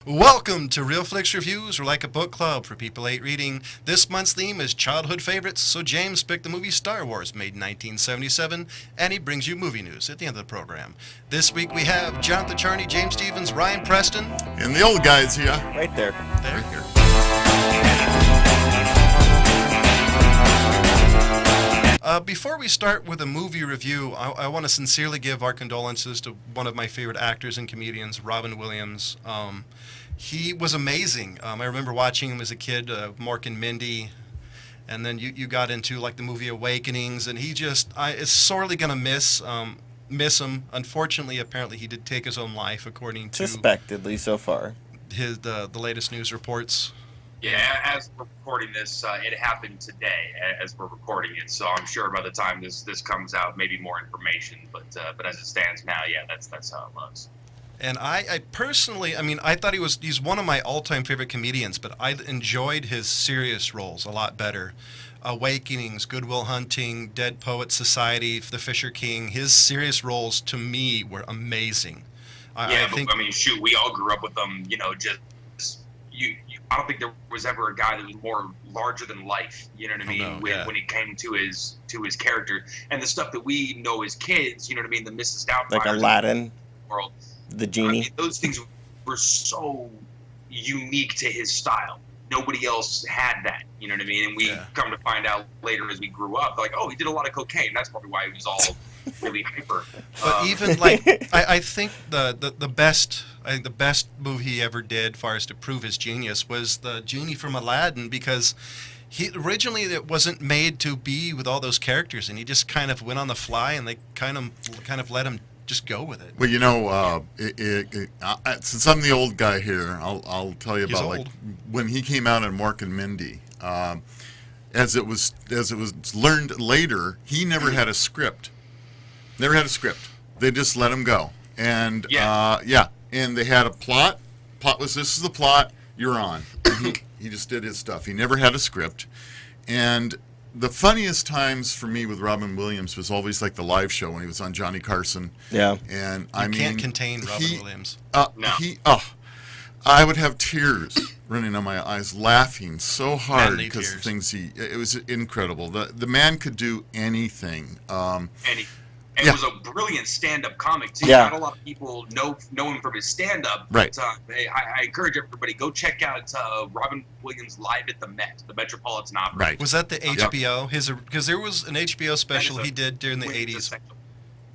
Welcome to Real Flix Reviews. We're like a book club for people hate reading. This month's theme is childhood favorites, so James picked the movie Star Wars, made in 1977, and he brings you movie news at the end of the program. This week we have Jonathan Charney, James Stevens, Ryan Preston. And the old guys here. Right there. There. Right here. Before we start with a movie review, I want to sincerely give our condolences to one of my favorite actors and comedians, Robin Williams. He was amazing. I remember watching him as a kid, Mork and Mindy, and then you got into like the movie Awakenings, and he just is sorely gonna miss him. Unfortunately, apparently he did take his own life, according to Suspectedly so far. the latest news reports. Yeah, as we're recording this, it happened today as we're recording it. So I'm sure by the time this comes out, maybe more information. But as it stands now, yeah, that's how it was. And I personally, I thought he's one of my all-time favorite comedians, but I enjoyed his serious roles a lot better. Awakenings, Good Will Hunting, Dead Poets Society, The Fisher King. His serious roles to me were amazing. I mean, shoot, we all grew up with them. You know, just I don't think there was ever a guy that was more larger than life. You know what I mean? When it came to his character and the stuff that we know as kids. You know what I mean? The Mrs. Doubtfire, Like Aladdin, world. the genie. I mean, those things were so unique to his style. Nobody else had that. You know what I mean? And we come to find out later as we grew up, like, oh, he did a lot of cocaine. That's probably why he was all really hyper. But even like, I think the best movie he ever did, as far as to prove his genius, was the genie from Aladdin, because he originally it wasn't made to be with all those characters, and he just kind of went on the fly, and they kind of let him just go with it. Well, you know, since I'm the old guy here, I'll tell you He's about old. like when he came out in Mork and Mindy. As it was learned later, he never had a script. Never had a script. They just let him go, and and they had a plot. Plot was, this is the plot. You're on. And he just did his stuff. He never had a script, and the funniest times for me with Robin Williams was always like the live show when he was on Johnny Carson. Yeah. And You can't contain Robin Williams. No. I would have tears running down my eyes, laughing so hard Manly because of tears. things it was incredible. The man could do anything. And it was a brilliant stand-up comic too. Yeah. Not a lot of people know him from his stand-up. Right. But, I encourage everybody, go check out Robin Williams live at the Met, the Metropolitan Opera. Right. Was that the HBO? Because there was an HBO special he did during the 80s.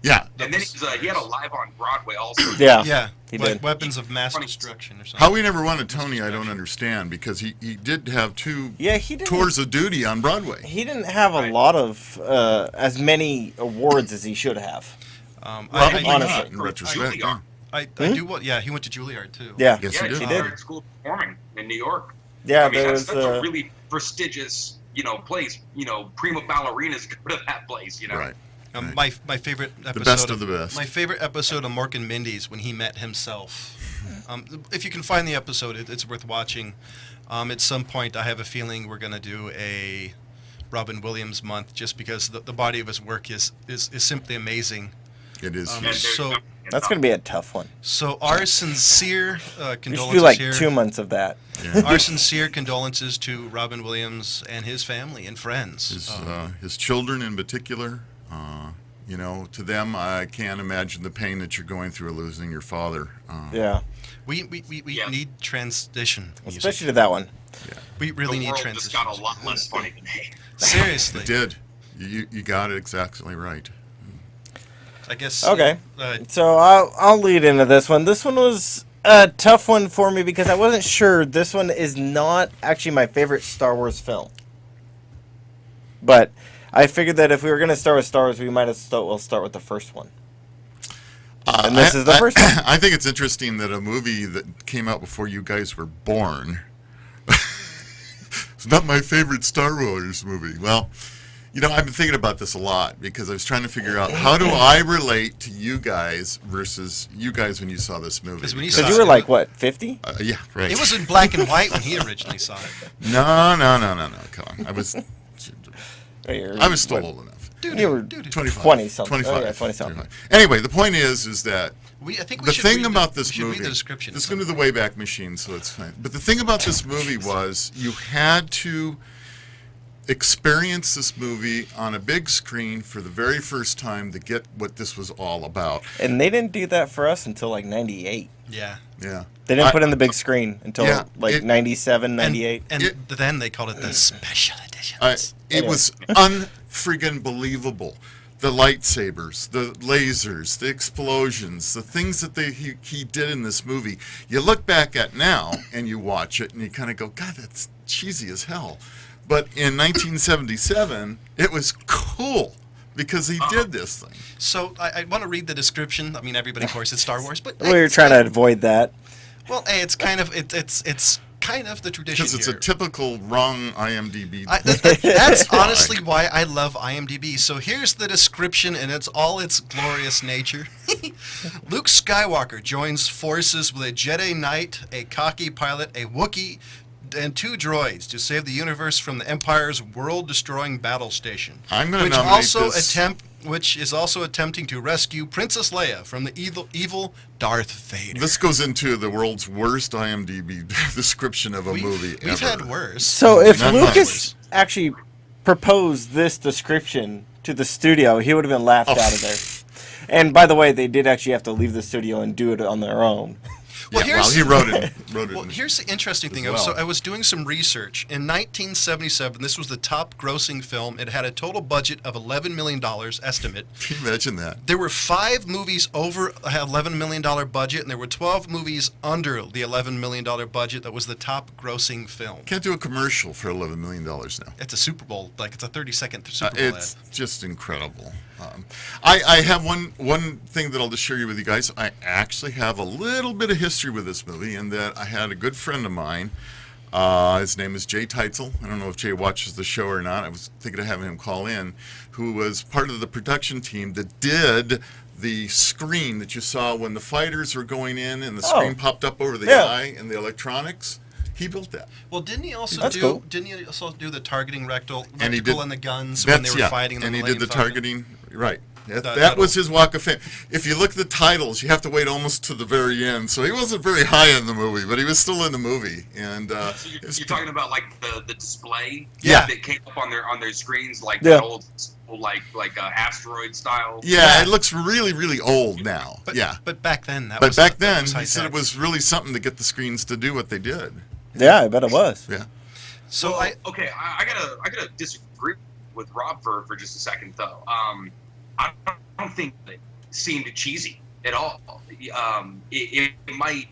Yeah. And then he had a live on Broadway also. Yeah. Yeah, He did. Weapons of Mass Funny. Destruction or something. How we never won a Tony, I don't understand, because he did have two Yeah, he didn't. tours of duty on Broadway. He didn't have a lot of as many awards as he should have. Probably honestly. not, in retrospect. Juilliard. I do what? Yeah, he went to Juilliard too. Yeah. Yes, Yeah, he did. He Juilliard did. School of Performing in New York. Yeah, I mean, there that's was. a really prestigious, place. Prima ballerinas go to that place. Right. My favorite episode. The best of the best. My favorite episode of Mork and Mindy's when he met himself. If you can find the episode, it's worth watching. At some point, I have a feeling we're going to do a Robin Williams month, just because the body of his work is simply amazing. It is. And there's So- nothing That's going to be a tough one. So our sincere We should condolences do like here. 2 months of that. Yeah. Our sincere condolences to Robin Williams and his family and friends. His children in particular, to them, I can't imagine the pain that you're going through losing your father. Yeah. We need transition music. Especially to that one. We really the need world just transition. got a lot less funny today. Seriously. It did. You got it exactly right. I guess. Okay. So I'll lead into this one. This one was a tough one for me because I wasn't sure. This one is not actually my favorite Star Wars film. But I figured that if we were going to start with Star Wars, we might as well start with the first one. And this is the first one. I think it's interesting that a movie that came out before you guys were born. It's not my favorite Star Wars movie. Well, I've been thinking about this a lot because I was trying to figure out how do I relate to you guys versus you guys when you saw this movie. Because when you Because saw you were like, what, 50? Yeah, right. It was in black and white when he originally saw it. No. Come on. I was still old enough. You were 25. 20-something. 25. Oh, yeah, 20-something. 25. Anyway, the point is that I think we The should thing read about we this should read movie, the description. this is going to be the Wayback Machine, so it's fine. But the thing about this movie was you had to experience this movie on a big screen for the very first time to get what this was all about. And they didn't do that for us until like 98. Yeah. Yeah. They didn't put in the big screen until Yeah, like 97, 98. And then they called it the special edition. It was unfriggin' believable. The lightsabers, the lasers, the explosions, the things that he did in this movie. You look back at now and you watch it and you kind of go, God, that's cheesy as hell. But in 1977, it was cool because he did this thing. So I want to read the description. I mean, everybody, of course, it's Star Wars, but We were trying to avoid that. Well, hey, it's kind of it's kind of the tradition Because it's here. a typical wrong IMDb. That's honestly why I love IMDb. So here's the description in its glorious nature. Luke Skywalker joins forces with a Jedi Knight, a cocky pilot, a Wookiee, and 2 droids to save the universe from the Empire's world-destroying battle station. I'm going to nominate Which is also attempting to rescue Princess Leia from the evil Darth Vader. This goes into the world's worst IMDb description of a movie ever. We've had worse. So if Not Lucas actually proposed this description to the studio, he would have been laughed out of there. And by the way, they did actually have to leave the studio and do it on their own. Well, he wrote it. Well, here's the interesting thing. well. I was doing some research. In 1977, this was the top grossing film. It had a total budget of $11 million estimate. Can you imagine that? There were 5 movies over a $11 million budget, and there were 12 movies under the $11 million budget that was the top grossing film. Can't do a commercial for $11 million now. It's a Super Bowl, like it's a 30-second Super Bowl It's ad. just incredible. I have one thing that I'll just share you with you guys. I actually have a little bit of history with this movie in that I had a good friend of mine. His name is Jay Teitzel. I don't know if Jay watches the show or not. I was thinking of having him call in, who was part of the production team that did the screen that you saw when the fighters were going in and the screen popped up over the eye and the electronics. He built that. Well, didn't he also cool. Didn't he also do the targeting reticle And he did- and the guns when they were fighting? In the and he did the Millennium Falcon? targeting. Right. That That was his walk of fame. If you look at the titles, you have to wait almost to the very end. So he wasn't very high in the movie, but he was still in the movie. And So you're talking about like the display Yeah. that came up on their screens, like that old like asteroid style. yeah, it looks really, really old now. But, yeah. But back then, that But was back that then, was he said it high-tech. was really something to get the screens to do what they did. Yeah, I bet it was. Yeah. So Well, I gotta disagree with Rob for just a second though. I don't think it seemed cheesy at all. It might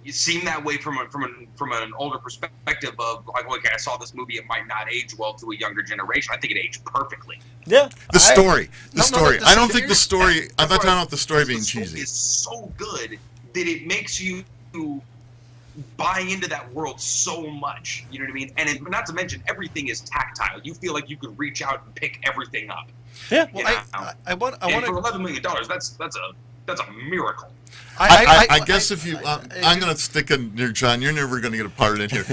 seem that way from an older perspective of like, okay, I saw this movie. It might not age well to a younger generation. I think it aged perfectly. Yeah. The story. No, I don't think the story. I'm not talking about the story being The story cheesy. is so good that it makes you buy into that world so much. You know what I mean? And not to mention, everything is tactile. You feel like you could reach out and pick everything up. Yeah. well, Yeah. I want And for to. $11 million, that's a miracle. I guess if you, I'm going to stick in here, John. You're never going to get a part in here.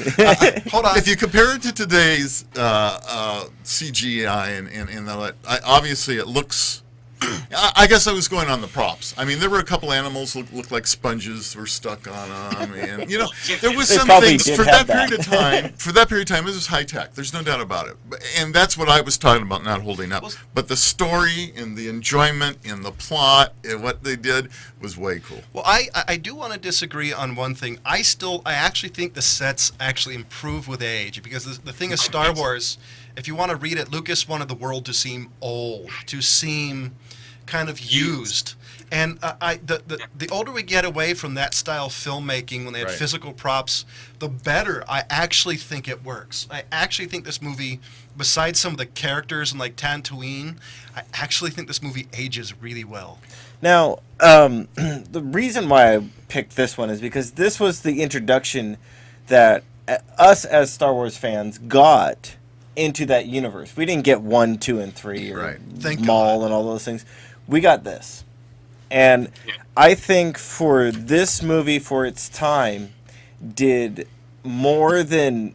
Hold on. If you compare it to today's CGI and obviously it looks. I guess I was going on the props. I mean, there were a couple animals looked like sponges were stuck on them, and there was They some probably things did for have that period that. of time. For that period of time, it was high tech. There's no doubt about it, and that's what I was talking about, not holding up. But the story and the enjoyment and the plot and what they did was way cool. Well, I do want to disagree on one thing. I actually think the sets actually improve with age because the thing is Star Wars. If you want to read it, Lucas wanted the world to seem old, to seem kind of used. And the older we get away from that style of filmmaking when they had Right. physical props, the better I actually think it works. I actually think this movie, besides some of the characters and like Tatooine, I actually think this movie ages really well. Now, the reason why I picked this one is because this was the introduction that us as Star Wars fans got into that universe. We didn't get 1, 2, and 3 or Right. Thank Maul God. and all those things. We got this. And Yeah. I think for this movie, for its time, did more than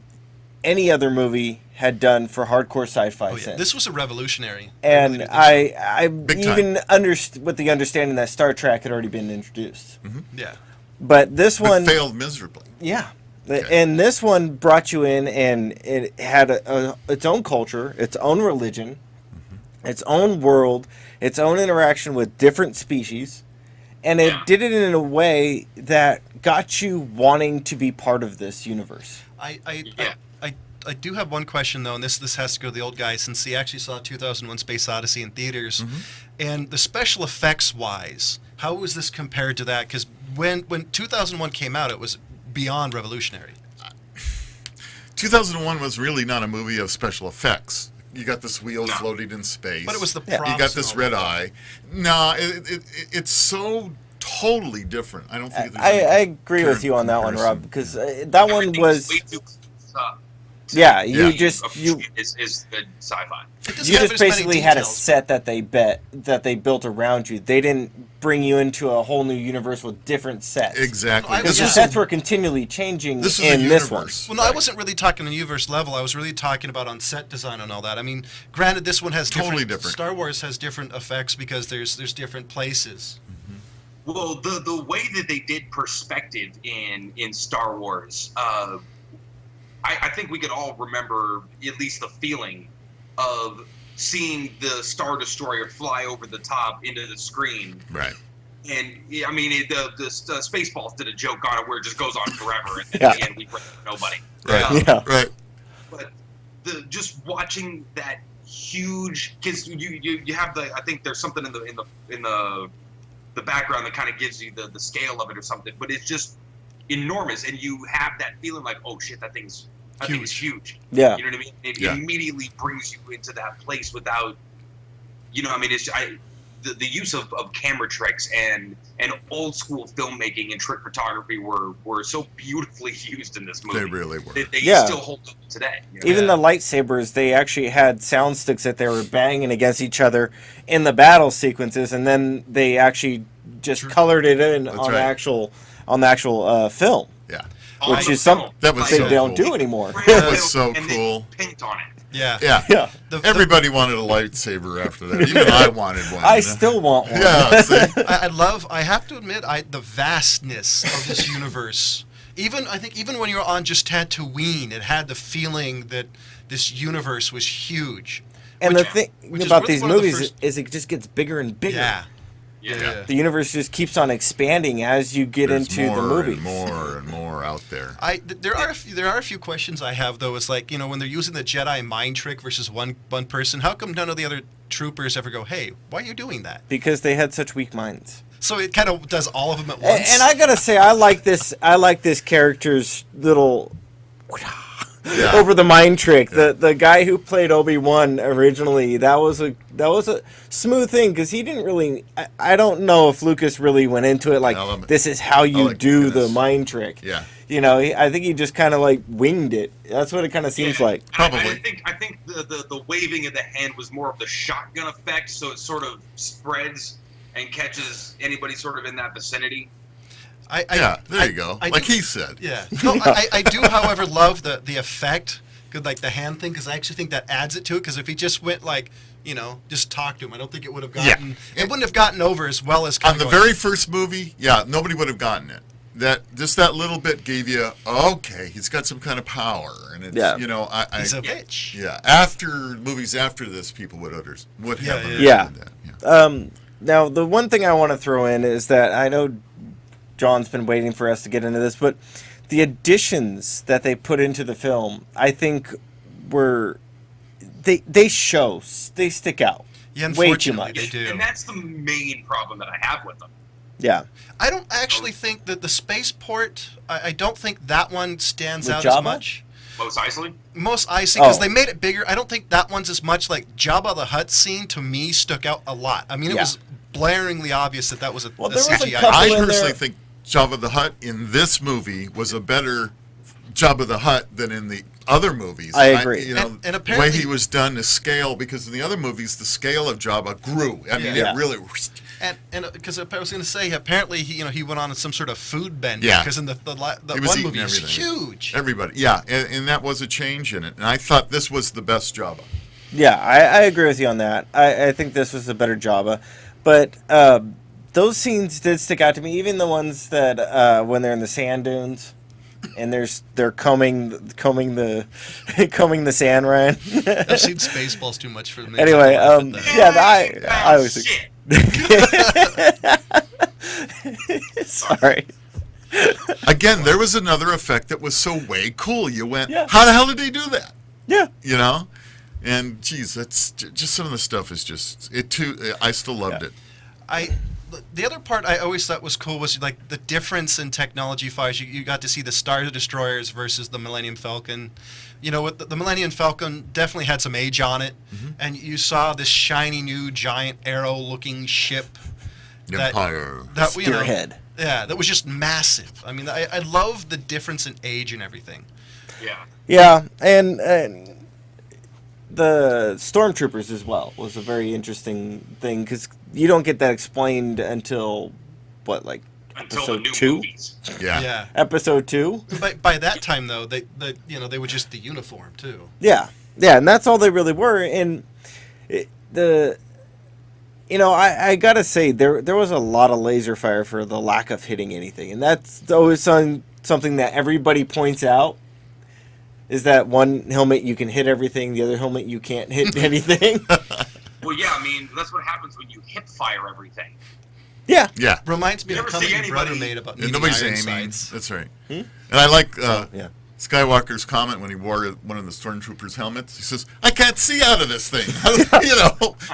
any other movie had done for hardcore sci-fi Oh, yeah. since. This was a revolutionary. And really I Big even understood with the understanding that Star Trek had already been introduced. yeah. But this But one, failed miserably. yeah. Okay. And this one brought you in, and it had its own culture, its own religion, its own world, its own interaction with different species, and it did it in a way that got you wanting to be part of this universe. I do have one question though, and this has to go to the old guy since he actually saw 2001: Space Odyssey in theaters, and the special effects wise, how was this compared to that? Because when 2001 came out, it was beyond revolutionary. 2001 was really not a movie of special effects. You got this wheel floating in space. But it was the props. You got this and all red that. eye. No, it's so totally different. I don't think. I agree with you on that one, Rob, because that one was... way too Yeah, Yeah. you is the sci-fi. It doesn't you have just as many basically had a details. set that they built around you. They didn't bring you into a whole new universe with different sets. Exactly. Well, I Because Yeah. the sets were continually changing This is in a this one. universe. Well, no, I wasn't really talking on the universe level. I was really talking about on set design and all that. I mean, granted, this one has Totally different. Star Wars has different effects because there's different places. Well, the way that they did perspective in Star Wars, I think we could all remember at least the feeling of seeing the Star Destroyer fly over the top into the screen. Right. And I mean, the Spaceballs did a joke on it where it just goes on forever, and Yeah. at the end we bring nobody. Right. Yeah. Right. But just watching that huge, because you have I think there's something in the background that kind of gives you the scale of it or something, but it's just enormous, and you have that feeling like, oh shit, that thing is huge. Yeah. You know what I mean? It Yeah. immediately brings you into that place without, I mean, the use of camera tricks and old school filmmaking and trick photography were so beautifully used in this movie. They really were. They Yeah. still hold up today. Even the lightsabers, they actually had sound sticks that they were banging against each other in the battle sequences, and then they actually just colored it in That's on right. the actual film, Yeah. which is something That was they so don't cool. do anymore. That was so and cool. They paint on it. Yeah. Yeah. Yeah. Everybody wanted a lightsaber after that. Even I wanted one. I still want one. Yeah. See? I have to admit, the vastness of this universe. I think even when you were on just Tatooine, it had the feeling that this universe was huge. And Which- the thing which is about really these one of the movies first- is it just gets bigger and bigger. Yeah. Yeah. The universe just keeps on expanding as you get There's into more the movies. and more and more out there. There are a few questions I have though. It's like, when they're using the Jedi mind trick versus one person, how come none of the other troopers ever go, "Hey, why are you doing that?" Because they had such weak minds. So it kind of does all of them at once. And I gotta say, I like this character's little Yeah. over the mind trick. The guy who played Obi-Wan originally, that was a smooth thing because he didn't really. I don't know if Lucas really went into it like this is how you do the mind trick. Yeah. I think he just kind of like winged it. That's what it kind of seems like. Probably. I think the waving of the hand was more of the shotgun effect, so it sort of spreads and catches anybody sort of in that vicinity. There you go. Like he said. Yeah. No, I do, however, love the effect, like the hand thing, because I actually think that adds it to it. Because if he just went like, just talk to him, I don't think it would have gotten. Yeah. It wouldn't have gotten over as well as. On the very first movie, nobody would have gotten it. That little bit gave you, okay, he's got some kind of power, and it's he's a bitch. Yeah. After movies after this, people would have understood that. Now the one thing I want to throw in is that I know John's been waiting for us to get into this, but the additions that they put into the film, I think, were they stick out. Yeah, way too unfortunately, much. they do. And that's the main problem that I have with them. Yeah. I don't actually think that the spaceport. I don't think that one stands With out Jabba? as much. Mos Eisley? Mos Eisley, because Oh. they made it bigger. I don't think that one's as much. Like Jabba the Hutt scene to me stuck out a lot. I mean, it was blaringly obvious that was a Well, there was a CGI. couple I in personally there- think Jabba the Hutt in this movie was a better Jabba the Hutt than in the other movies. I agree. And the way apparently- he was done to scale, because in the other movies, the scale of Jabba grew. I mean, Yeah. it really, And because I was going to say, apparently he went on some sort of food bender. Yeah. Because in the He was one eating movie, it's everything. huge. Everybody, yeah, and that was a change in it. And I thought this was the best Jabba. Yeah, I agree with you on that. I think this was a better Jabba. But those scenes did stick out to me, even the ones that when they're in the sand dunes and they're combing the sand, Ryan. I've seen Spaceballs too much for me. Anyway, Yeah, I always shit. Sorry. Again, there was another effect that was so way cool. You went, Yeah. how the hell did they do that? Yeah. You know? And, geez, that's just some of the stuff is just, it too, I still loved it. The other part I always thought was cool was like the difference in technology fires. You got to see the Star Destroyers versus the Millennium Falcon. You know, with the Millennium Falcon definitely had some age on it, and you saw this shiny new giant arrow-looking ship. Empire. That Spearhead. that was just massive. I mean, I love the difference in age and everything. Yeah. Yeah, and the stormtroopers as well was a very interesting thing because you don't get that explained until Until the episode new 2. movies. Yeah. Episode 2. By that time though, they were just the uniform too. Yeah, and that's all they really were. And I gotta say there was a lot of laser fire for the lack of hitting anything, and that's always something that everybody points out. Is that one helmet you can hit everything, the other helmet you can't hit anything? Well, yeah, I mean, that's what happens when you hip fire everything. Yeah. Yeah. Reminds me You of a never see comment your brother anybody- made about And needing nobody's iron aiming. sights. That's right. And I like Yeah. Skywalker's comment when he wore one of the stormtroopers' helmets. He says, "I can't see out of this thing."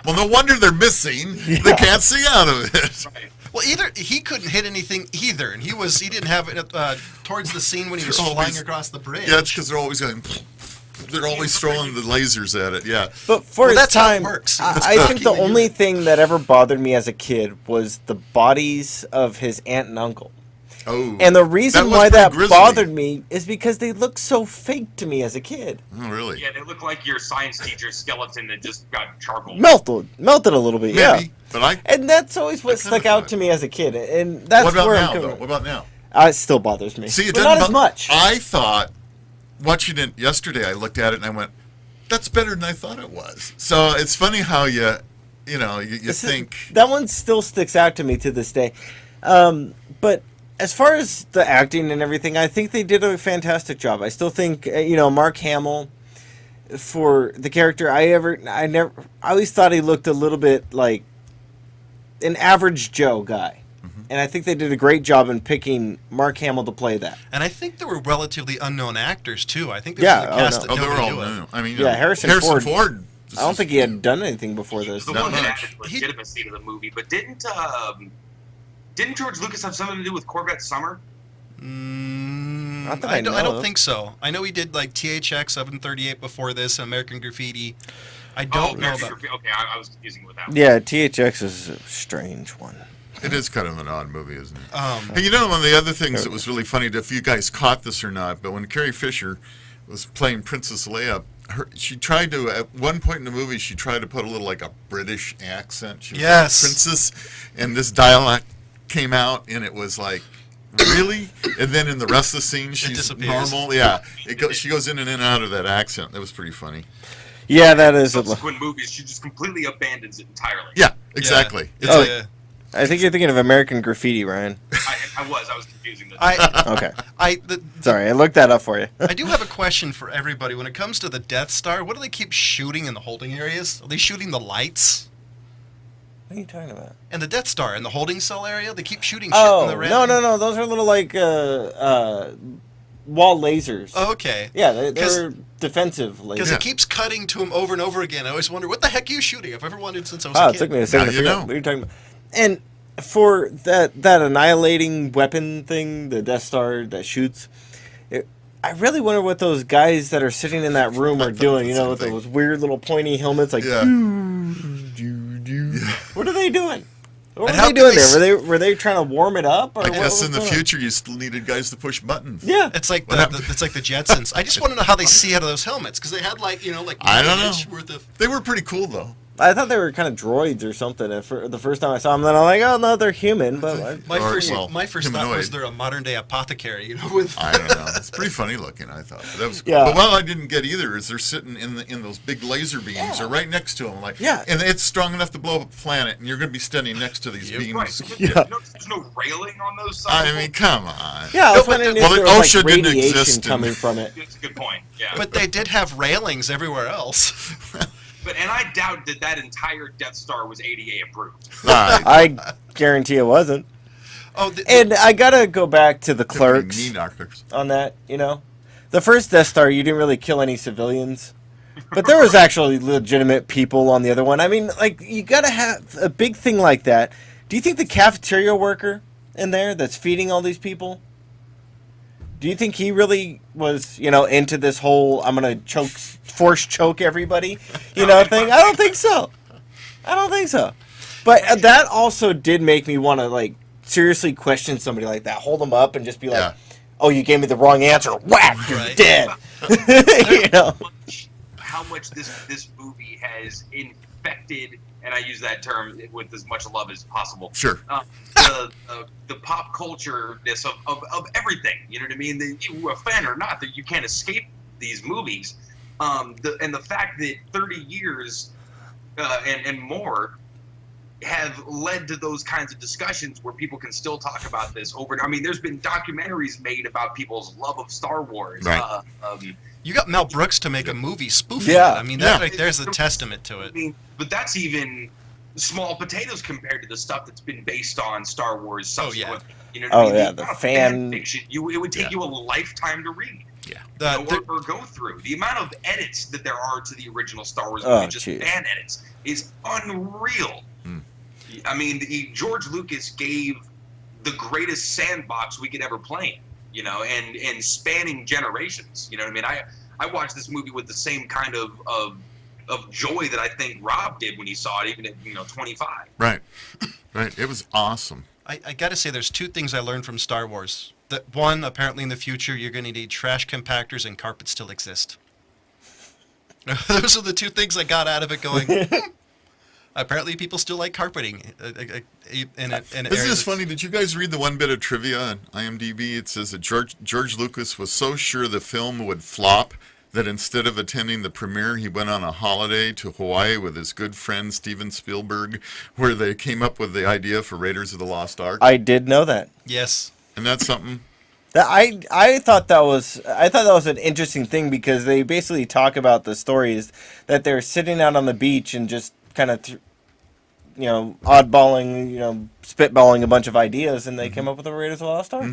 Well, no wonder they're missing. They can't see out of it. Right. Well, either he couldn't hit anything either, and he didn't have it towards the scene when he was They're flying always- across the bridge. Yeah, it's because they're always going. They're always throwing the lasers at it. Yeah. But for its that's how it time, works. I think the only thing that ever bothered me as a kid was the bodies of his aunt and uncle. Oh. And the reason was why pretty that grisly. bothered me is because they looked so fake to me as a kid. Oh, really? Yeah, they look like your science teacher's skeleton that just got charcoal. Melted a little bit, yeah. Maybe. But And that's always what I kinda stuck out thought- to me as a kid, and that's what about where now, I'm though? coming. What about now? It still bothers me. See, it but doesn't not as much. I thought, watching it yesterday, I looked at it and I went, that's better than I thought it was. So it's funny how you think. That one still sticks out to me to this day. But as far as the acting and everything, I think they did a fantastic job. I still think Mark Hamill for the character. I always thought he looked a little bit like an average Joe guy. And I think they did a great job in picking Mark Hamill to play that. And I think there were relatively unknown actors too. I think there Yeah, was a cast no. that They were nobody all knew of. new. I mean, Harrison Ford. I don't think he had done anything before this. The Not one that much. added legitimacy to the movie, but didn't George Lucas have something to do with Corvette Summer? Not that I I know don't of. think so. I know he did like THX 738 before this, American Graffiti. I don't know about. Okay, I was confusing with that one. Yeah, THX is a strange one. It is kind of an odd movie, isn't it? Um, Hey, one of the other things that was really funny, if you guys caught this or not, but when Carrie Fisher was playing Princess Leia, she tried to, at one point in the movie, she tried to put a little like a British accent. She was Yes. like, Princess, and this dialect came out, and it was like, really? And then in the rest of the scene, she's disappears. normal. Yeah, she goes in and out of that accent. That was pretty funny. Yeah, that is. Subsequent movies, she just completely abandons it entirely. Yeah, exactly. It's Oh, like, I think you're thinking of American Graffiti, Ryan. I was confusing them. Okay. Sorry, I looked that up for you. I do have a question for everybody. When it comes to the Death Star, what do they keep shooting in the holding areas? Are they shooting the lights? What are you talking about? And the Death Star in the holding cell area, they keep shooting shit in the red. No. Those are little like wall lasers. Oh, okay. Yeah, they're defensive lasers. Because it keeps cutting to him over and over again. I always wonder, what the heck are you shooting? I've ever wondered since I was Wow, a it kid. took me a second Now to you figure know. out what you're talking about. And for that annihilating weapon thing, the Death Star that shoots, I really wonder what those guys that are sitting in that room are doing. the same With thing. those weird little pointy helmets, like. yeah. What are they doing? What And were how they can doing they there? Were they trying to warm it up? Or I what guess was in the going on? future you still needed guys to push buttons. Yeah. It's like What happened? it's like the Jetsons. I just want to know how they see out of those helmets because they had like I don't know. inch worth of. They were pretty cool though. I thought they were kind of droids or something the first time I saw them. Then I'm like, oh no, they're human. But My first thought humanoid. was they're a modern day apothecary. You know, with I don't know. It's pretty funny looking, I thought. But that was cool. Yeah. But what I didn't get either is they're sitting in those big laser beams. They're right next to them. Like, Yeah. And it's strong enough to blow up a planet, and you're going to be standing next to these beams. Right. Yeah. There's no railing on those sides. I mean, come on. yeah, I was No, but- wondering if well, there the was OSHA like didn't radiation exist in- coming from it. That's a good point. Yeah. but they did have railings everywhere else. And I doubt that entire Death Star was ADA approved. Right. I guarantee it wasn't. Oh, And I gotta go back to the Clerks Knee doctors. on that. You know, the first Death Star, you didn't really kill any civilians, but there was actually legitimate people on the other one. I mean, like, you gotta have a big thing like that. Do you think the cafeteria worker in there that's feeding all these people? Do you think he really was, into this whole I'm gonna force choke everybody, thing? I don't think so. But that also did make me want to like seriously question somebody like that. Hold them up and just be like, Yeah. "Oh, you gave me the wrong answer. Whack, you're Right. dead." How much this movie has infected, and I use that term with as much love as possible. Sure. The pop culture-ness of everything. You know what I mean? You a fan or not, that you can't escape these movies. And the fact that 30 years and more have led to those kinds of discussions where people can still talk about this over. I mean, there's been documentaries made about people's love of Star Wars. Right. you got Mel Brooks to make a movie spoofing Yeah. it. I mean, that Yeah. right there's a testament to I it. mean, but that's even small potatoes compared to the stuff that's been based on Star Wars. Oh, yeah. Subsequently. You know what I mean? yeah, The the amount of fan- fiction. It would take you a lifetime to read. Or go through. The amount of edits that there are to the original Star Wars movie, just geez. fan edits, is unreal. I mean, George Lucas gave the greatest sandbox we could ever play in, and spanning generations. You know what I mean? I watched this movie with the same kind of joy that I think Rob did when he saw it, even at 25. Right. It was awesome. I got to say, there's two things I learned from Star Wars. That one, apparently in the future, you're going to need trash compactors and carpets still exist. Those are the two things I got out of it going, apparently people still like carpeting. In Isn't this funny? Did you guys read the one bit of trivia on IMDb? It says that George Lucas was so sure the film would flop that instead of attending the premiere, he went on a holiday to Hawaii with his good friend Steven Spielberg, where they came up with the idea for Raiders of the Lost Ark. I did know that. Yes. And that's something. I thought that was an interesting thing because they basically talk about the stories that they're sitting out on the beach and just kind of oddballing, spitballing a bunch of ideas, and they came up with the Raiders of the Lost Ark,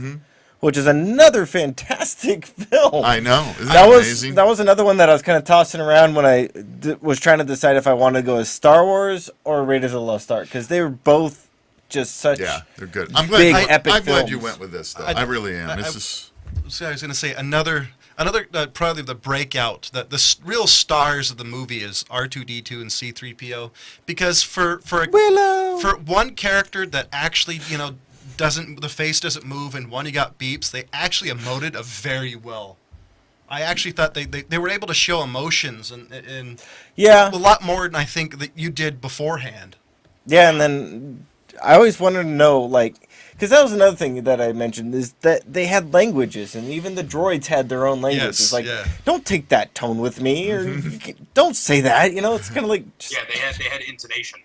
which is another fantastic film. I know. Isn't that amazing? That was another one that I was kind of tossing around when I was trying to decide if I wanted to go as Star Wars or Raiders of the Lost Ark, because they were both just such they're good. big, I'm epic glad you films. went with this, though. I really am. I was going to say another probably the breakout, the real stars of the movie is R2D2 and C3PO, because for one character that actually the face doesn't move, and one you got beeps, they actually emoted very well. I actually thought they were able to show emotions and a lot more than I think that you did beforehand. Yeah, and then I always wanted to know, because that was another thing that I mentioned, is that they had languages, and even the droids had their own languages. Don't take that tone with me, or don't say that. It's kind of like... they had intonation.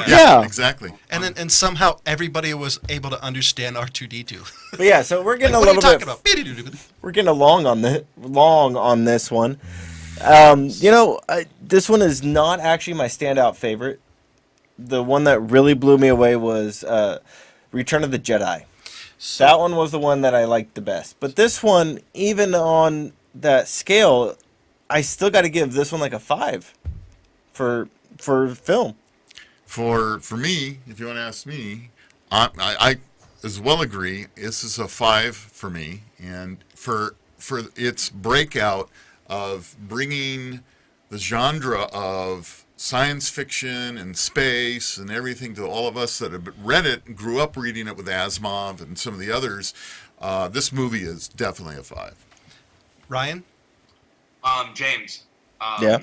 Yeah. Exactly. And then somehow everybody was able to understand R2D2. But yeah, so we're getting what a are you little talking bit... about? We're getting long on this one. This one is not actually my standout favorite. The one that really blew me away was Return of the Jedi. That one was the one that I liked the best. But this one, even on that scale, I still got to give this one a 5 for film. For me, if you want to ask me, I as well agree. This is a 5 for me, and for its breakout of bringing the genre of science fiction and space and everything to all of us that have read it and grew up reading it with Asimov and some of the others. This movie is definitely a 5. Ryan? James. Yeah.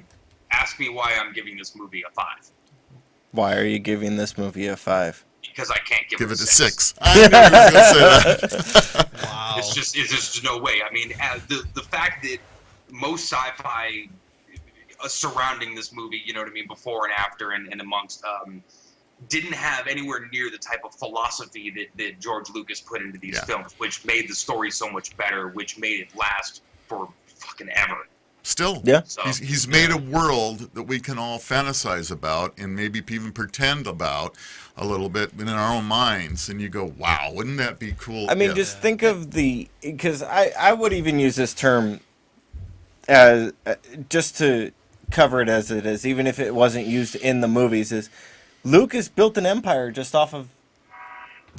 Ask me why I'm giving this movie a 5. Why are you giving this movie a 5? Because I can't give Give it it a a 6. 6. I knew he was going to say that. Wow. It's just no way. I mean, the fact that most sci-fi surrounding this movie, you know what I mean, before and after and amongst, didn't have anywhere near the type of philosophy that George Lucas put into these films, which made the story so much better, which made it last for fucking ever. Still, So, he's made a world that we can all fantasize about and maybe even pretend about a little bit in our own minds. And you go, wow, wouldn't that be cool? I mean, just think of because I would even use this term as just to cover it as it is, even if it wasn't used in the movies, is Lucas built an empire just off of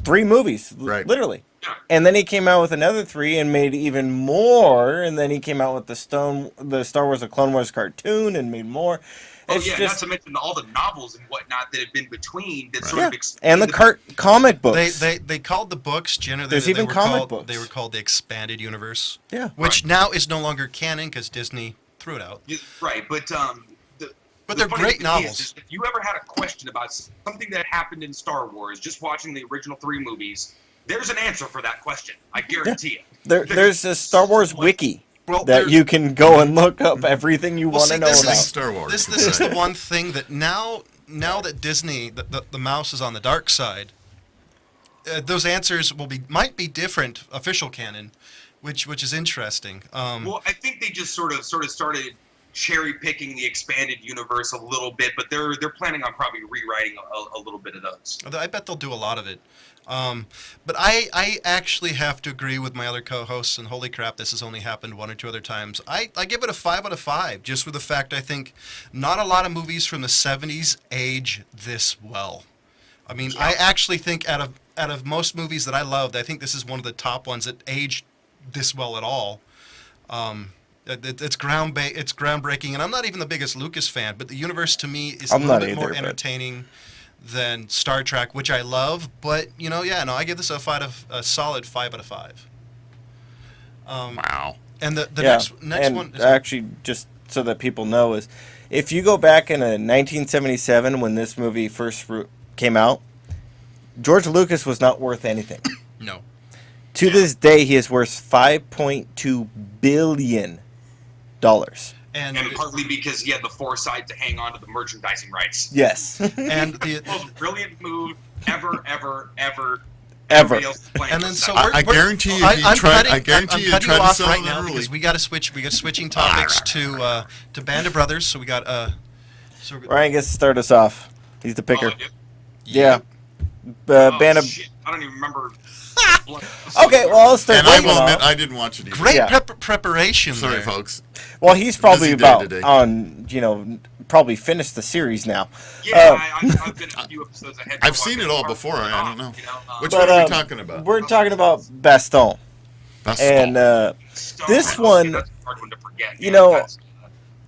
3 movies, literally. Yeah. And then he came out with another 3 and made even more. And then he came out with the Star Wars: The Clone Wars cartoon and made more. It's not to mention all the novels and whatnot that have been between that sort of and the comic books. They called the books generally. There's even comic books. They were called the expanded universe. Yeah, which now is no longer canon because Disney threw it out. Right, but they're great novels. Is if you ever had a question about something that happened in Star Wars, just watching the original 3 movies, there's an answer for that question. I guarantee it. There's a Star Wars wiki that you can go and look up everything you want to know about. Star Wars. This is the one thing that now that Disney, the mouse is on the dark side, those answers might be different official canon, which is interesting. Well, I think they just sort of started cherry picking the expanded universe a little bit, but they're planning on probably rewriting a little bit of those. I bet they'll do a lot of it. But I actually have to agree with my other co-hosts, and holy crap, this has only happened 1 or 2 other times. I give it a 5 out of 5, just with the fact I think not a lot of movies from the 70s age this well. I mean, I actually think out of most movies that I loved, I think this is one of the top ones that aged this well at all. It's groundbreaking, and I'm not even the biggest Lucas fan, but the universe to me is a little bit more entertaining than Star Trek, which I love. But I give this a solid 5 out of 5. Wow. And the next one is actually, just so that people know, is if you go back in 1977 when this movie first came out, George Lucas was not worth anything. No. To this day, he is worth $5.2 billion. And partly because he had the foresight to hang on to the merchandising rights. Yes. And the most brilliant move ever. And then I guarantee you, I'm cutting you off right now because we got to switch. We got switching topics to Band of Brothers. So we got Ryan gets to start us off. He's the picker. Yeah. Band of. Shit. I don't even remember. Okay, well, I'll start. And I will admit, I didn't watch it either. Great preparation. Sorry, there. folks. Well, he's probably Busy probably finished the series now. Yeah, I've been a few episodes ahead. I've seen it all before. I don't know. Which But, one are we talking about? We're talking about Baston. And this one, that's a hard one to forget.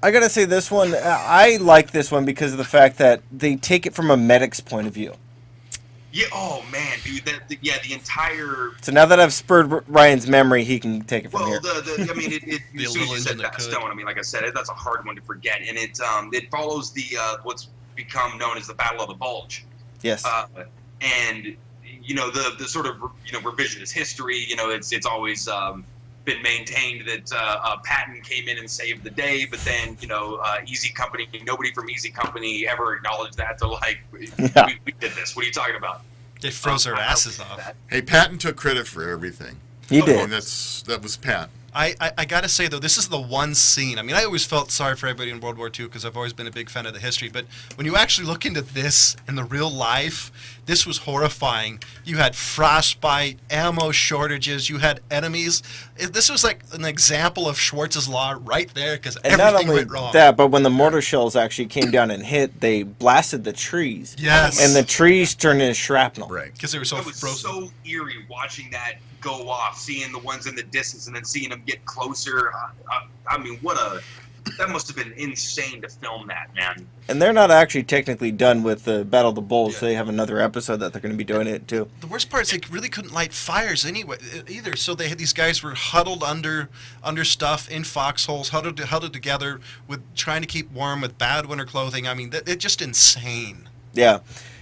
I gotta say this one, I like this one because of the fact that they take it from a medic's point of view. Yeah. Oh man, dude. The entire. So now that I've spurred Ryan's memory, he can take it from here. As soon as you said Baston, I mean, like I said, that's a hard one to forget, and it follows the what's become known as the Battle of the Bulge. Yes. And the sort of revisionist history. It's always been maintained that Patton came in and saved the day, but then Easy Company, nobody from Easy Company ever acknowledged that. They're like, we did this. What are you talking about? They froze their asses off. Hey, Patton took credit for everything. He did. And that was Pat. I gotta say though, this is the one scene. I mean, I always felt sorry for everybody in World War II because I've always been a big fan of the history. But when you actually look into this in the real life, this was horrifying. You had frostbite, ammo shortages, you had enemies. This was like an example of Schwartz's Law right there because everything went wrong. That, but when the mortar shells actually came down and hit, they blasted the trees. Yes. And the trees turned into shrapnel. Right. Because they were so It was frozen. so eerie watching that go off, seeing the ones in the distance and then seeing them get closer. I mean, that must have been insane to film that, man. And they're not actually technically done with the Battle of the Bulge. Yeah. They have another episode that they're going to be doing it too. The worst part is they really couldn't light fires anyway either. So these guys were huddled under stuff in foxholes, huddled together with trying to keep warm with bad winter clothing. I mean, it's just insane. Yeah.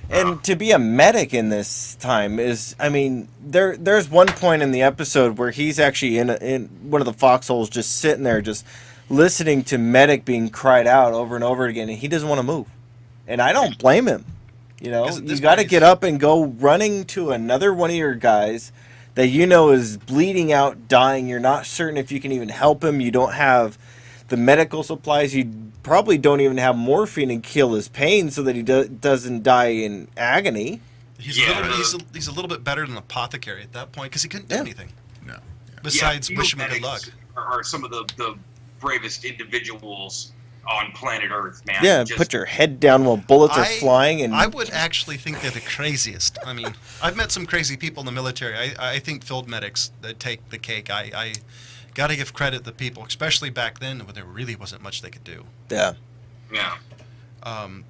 And to be a medic in this time is, I mean, there's one point in the episode where he's actually in one of the foxholes just sitting there just listening to medic being cried out over and over again, and he doesn't want to move. And I don't blame him. You know, you got to get up and go running to another one of your guys that you know is bleeding out, dying. You're not certain if you can even help him. You don't have the medical supplies. You probably don't even have morphine and kill his pain so that he doesn't die in agony. He's a little bit better than an apothecary at that point because he couldn't do anything. No. Yeah. Besides wish him good luck. Are some of the bravest individuals on planet Earth, man. Yeah, put your head down while bullets are flying. And I would actually think they're the craziest. I mean, I've met some crazy people in the military. I think field medics that take the cake. I got to give credit to people, especially back then when there really wasn't much they could do. Yeah. Yeah.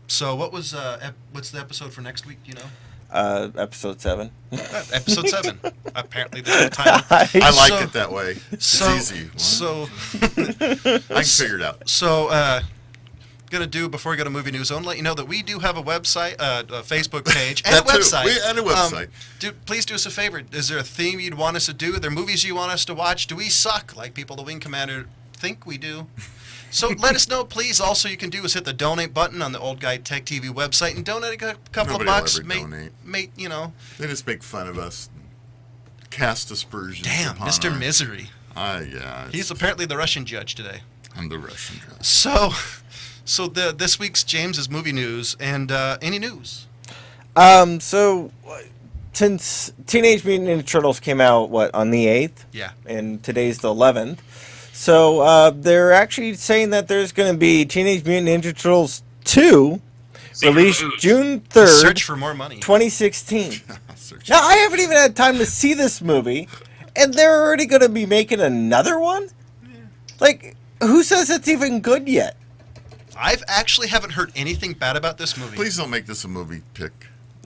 So what's the episode for next week? Do you know? Episode 7. Episode 7. Apparently there's no title. I like it that way. It's easy. So I can figure it out. So gonna do before we go to movie news zone, let you know that we do have a website, a Facebook page, and a website. And a website. Please do us a favor. Is there a theme you'd want us to do? Are there movies you want us to watch? Do we suck like people the Wing Commander think we do? So let us know, please. Also, you can do is hit the donate button on the Old Guy Tech TV website and donate a couple Nobody of bucks. will ever donate. You know. They just make fun of us. Cast aspersions. Damn, upon Mr. our- Misery. Yeah. He's apparently the Russian judge today. I'm the Russian judge. So this week's James's movie news and any news. So since Teenage Mutant Ninja Turtles came out on the 8th? Yeah. And today's the 11th. So they're actually saying that there's going to be Teenage Mutant Ninja Turtles 2 released June 3rd, Search for more money. 2016. Now, I haven't even had time to see this movie, and they're already going to be making another one? Like, who says it's even good yet? I've actually haven't heard anything bad about this movie. Please don't make this a movie pick.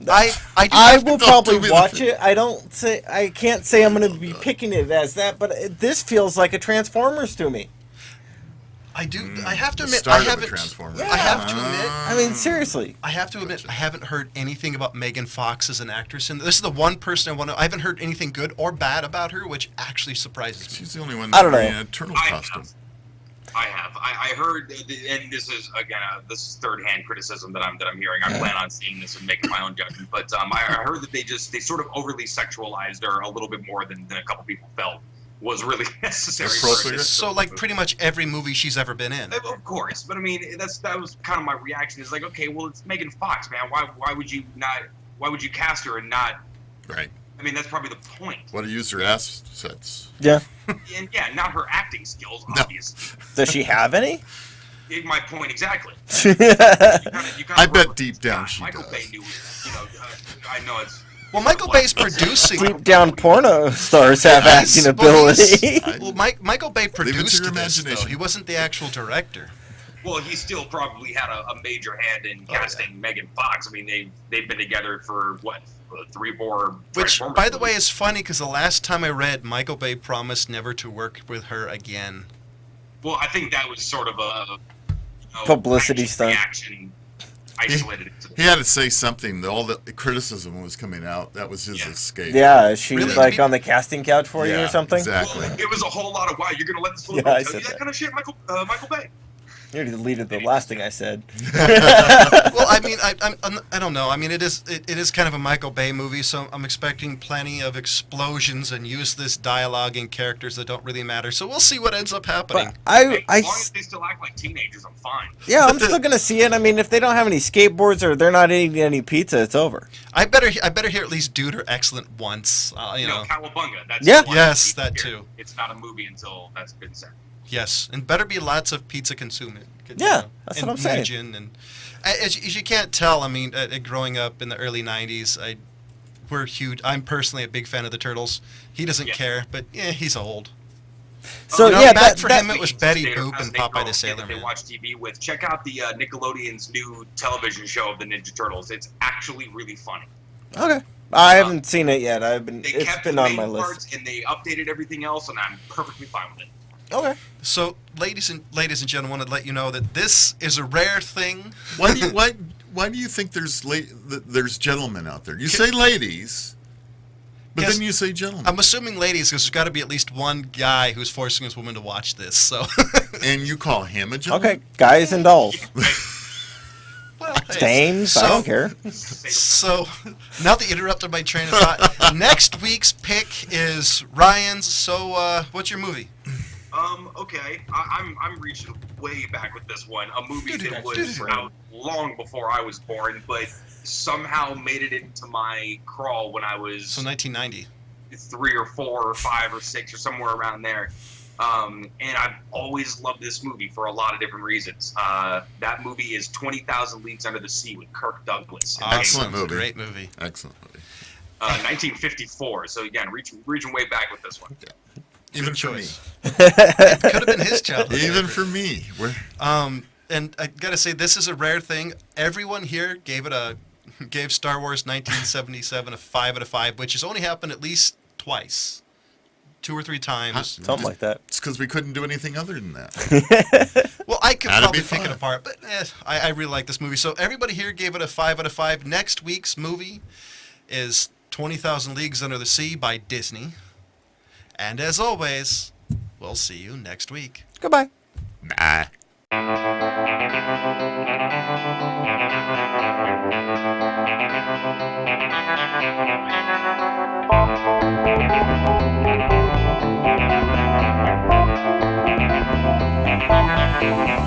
I will probably do me watch the- it. I can't say I'm going to be picking it as that, but this feels like a Transformers to me. I do. I have to The admit, start I of a haven't. Transformer. I have to admit. I mean, seriously. I have to admit, I haven't heard anything about Megan Fox as an actress, and this is the one person I haven't heard anything good or bad about her, which actually surprises me. She's the only one I don't in know. a turtle I costume. have. I heard, and this is again, this is third-hand criticism that I'm hearing. I plan on seeing this and making my own judgment. But I heard that they sort of overly sexualized her a little bit more than a couple people felt was really necessary. Appropriate. So, like, pretty much every movie she's ever been in. Of course, but I mean, that was kind of my reaction. Is like, okay, well, it's Megan Fox, man. Why would you not? Why would you cast her and not? Right. I mean, that's probably the point. Want to use her assets. Yeah. And yeah, not her acting skills, No. obviously. Does she have any? My point exactly. I bet deep down she Michael does. Bay knew. I know it's. Well, Michael Bay's producing. Deep down porno stars have acting ability. Well, Michael Bay Leave it to produced your this, though. imagination. He wasn't the actual director. Well, he still probably had a major hand in casting Megan Fox. I mean, they've been together for what, 3, 4. Which, by the way, is funny because the last time I read, Michael Bay promised never to work with her again. Well, I think that was sort of a Publicity stunt. reaction isolated. He had to say something. All the criticism was coming out. That was his escape. Yeah, is she Really? like on the casting couch for you or something? Exactly. Well, it was a whole lot of why you're gonna let this little Yeah, girl I tell you said that kind of shit, Michael Bay. You already deleted the last thing I said. Well, I mean, I don't know. I mean, it is kind of a Michael Bay movie, so I'm expecting plenty of explosions and useless dialogue and characters that don't really matter. So we'll see what ends up happening. But Hey, as long as they still act like teenagers, I'm fine. yeah, I'm still gonna see it. I mean, if they don't have any skateboards or they're not eating any pizza, it's over. I better hear at least Dude or Excellent once. You know. Cowabunga. That's Yeah. the one Yes, you that hear. too. It's not a movie until that's been said. Yes, and better be lots of pizza consuming. Yeah, that's what I'm saying. And as you can't tell, I mean, growing up in the early '90s, we're huge. I'm personally a big fan of the Turtles. He doesn't care, but yeah, he's old. So You know, yeah, back for him, Speaking it was to Betty State or Boop as and they Popeye call the it, Sailor that They Man. watch TV with. Check out the Nickelodeon's new television show of the Ninja Turtles. It's actually really funny. okay. I haven't seen it yet. They It's kept been the on main my list. parts and they updated everything else, and I'm perfectly fine with it. Okay. So, ladies and gentlemen, I want to let you know that this is a rare thing. Why why do you think there's gentlemen out there? You say ladies, but Yes. then you say gentlemen. I'm assuming ladies, because there's got to be at least one guy who's forcing his woman to watch this. So, And you call him a gentleman? Okay, guys and dolls. well, hey, Dames, I don't care. So, now that you interrupted my train of thought, next week's pick is Ryan's. So, what's your movie? Okay, I'm reaching way back with this one. A movie that was out long before I was born, but somehow made it into my crawl when I was So 1990. 3 or 4 or 5 or 6 or somewhere around there. And I've always loved this movie for a lot of different reasons. That movie is 20,000 Leagues Under the Sea with Kirk Douglas. Excellent movie. Great movie. Excellent movie. 1954. So again, reaching way back with this one. Yeah. Even for me. It could have been his childhood. Even favorite. for me. And I gotta say, this is a rare thing. Everyone here gave Star Wars 1977 a 5 out of 5, which has only happened at least twice, 2 or 3 times. Something like that. It's because we couldn't do anything other than that. Well, I could That'd probably be pick it fun. apart, but I really like this movie. So everybody here gave it a 5 out of 5. Next week's movie is 20,000 Leagues Under the Sea by Disney. And as always, we'll see you next week. Goodbye. Nah. Thank you.